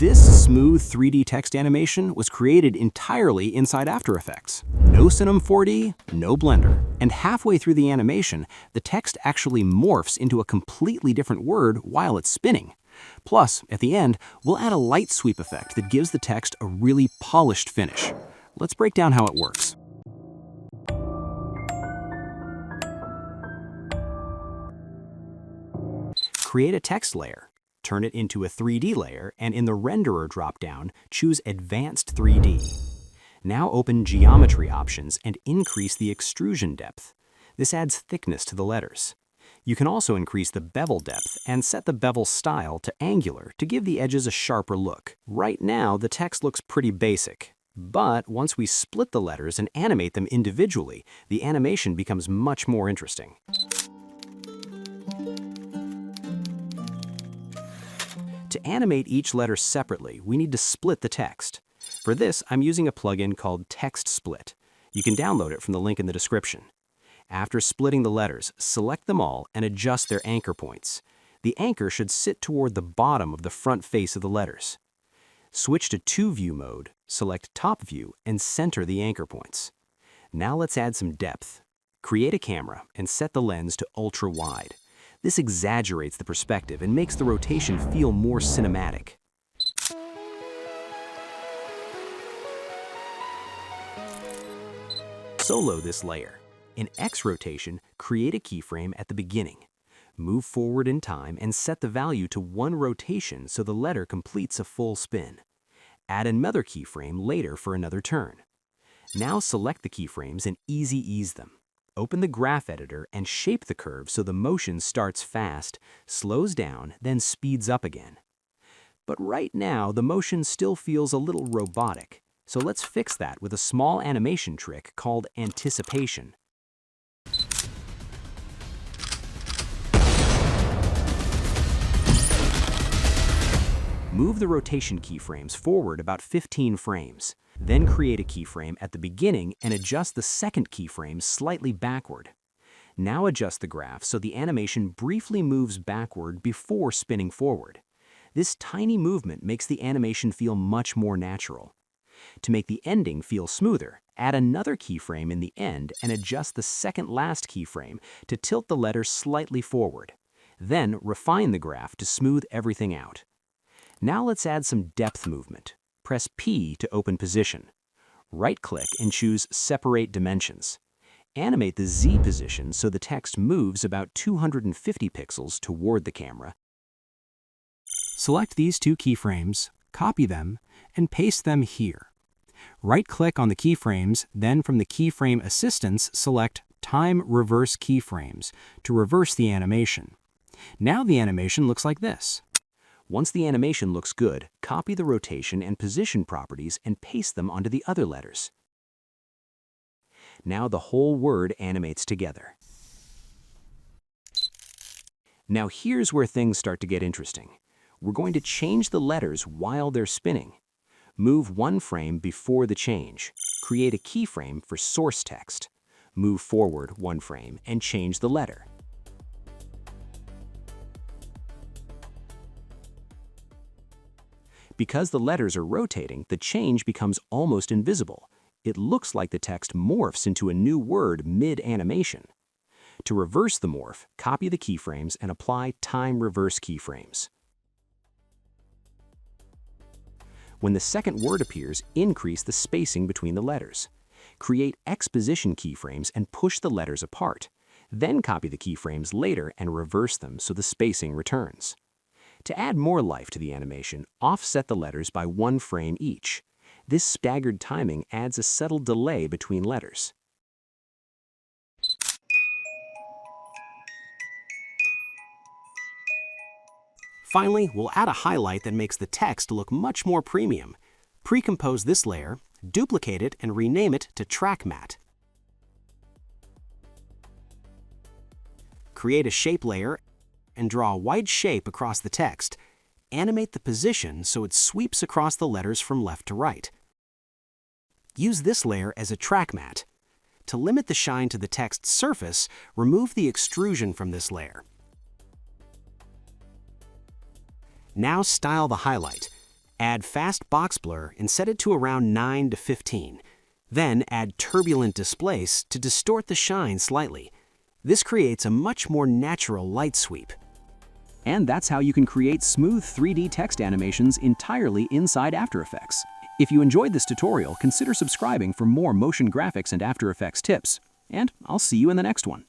This smooth 3D text animation was created entirely inside After Effects. No Cinema 4D, no Blender. And halfway through the animation, the text actually morphs into a completely different word while it's spinning. Plus, at the end, we'll add a light sweep effect that gives the text a really polished finish. Let's break down how it works. Create a text layer. Turn it into a 3D layer, and in the Renderer dropdown, choose Advanced 3D. Now open Geometry options and increase the extrusion depth. This adds thickness to the letters. You can also increase the bevel depth and set the bevel style to angular to give the edges a sharper look. Right now, the text looks pretty basic. But once we split the letters and animate them individually, the animation becomes much more interesting. To animate each letter separately, we need to split the text. For this, I'm using a plugin called Text Split. You can download it from the link in the description. After splitting the letters, select them all and adjust their anchor points. The anchor should sit toward the bottom of the front face of the letters. Switch to 2-view mode, select Top View, and center the anchor points. Now let's add some depth. Create a camera and set the lens to ultra wide. This exaggerates the perspective and makes the rotation feel more cinematic. Solo this layer. In X rotation, create a keyframe at the beginning. Move forward in time and set the value to 1 rotation so the letter completes a full spin. Add another keyframe later for another turn. Now select the keyframes and easy ease them. Open the graph editor and shape the curve so the motion starts fast, slows down, then speeds up again. But right now, the motion still feels a little robotic, so let's fix that with a small animation trick called anticipation. Move the rotation keyframes forward about 15 frames. Then create a keyframe at the beginning and adjust the second keyframe slightly backward. Now adjust the graph so the animation briefly moves backward before spinning forward. This tiny movement makes the animation feel much more natural. To make the ending feel smoother, add another keyframe in the end and adjust the second last keyframe to tilt the letter slightly forward. Then refine the graph to smooth everything out. Now let's add some depth movement. Press P to open position. Right-click and choose Separate Dimensions. Animate the Z position so the text moves about 250 pixels toward the camera. Select these 2 keyframes, copy them, and paste them here. Right-click on the keyframes, then from the Keyframe Assistance, select Time Reverse Keyframes to reverse the animation. Now the animation looks like this. Once the animation looks good, copy the rotation and position properties and paste them onto the other letters. Now the whole word animates together. Now here's where things start to get interesting. We're going to change the letters while they're spinning. Move 1 frame before the change. Create a keyframe for source text. Move forward 1 frame and change the letter. Because the letters are rotating, the change becomes almost invisible. It looks like the text morphs into a new word mid-animation. To reverse the morph, copy the keyframes and apply time reverse keyframes. When the second word appears, increase the spacing between the letters. Create X position keyframes and push the letters apart. Then copy the keyframes later and reverse them so the spacing returns. To add more life to the animation, offset the letters by 1 frame each. This staggered timing adds a subtle delay between letters. Finally, we'll add a highlight that makes the text look much more premium. Pre-compose this layer, duplicate it, and rename it to Track Matte. Create a shape layer and draw a white shape across the text. Animate the position so it sweeps across the letters from left to right. Use this layer as a track matte. To limit the shine to the text's surface, remove the extrusion from this layer. Now style the highlight. Add fast box blur and set it to around 9 to 15. Then add Turbulent Displace to distort the shine slightly. This creates a much more natural light sweep. And that's how you can create smooth 3D text animations entirely inside After Effects. If you enjoyed this tutorial, consider subscribing for more motion graphics and After Effects tips. And I'll see you in the next one.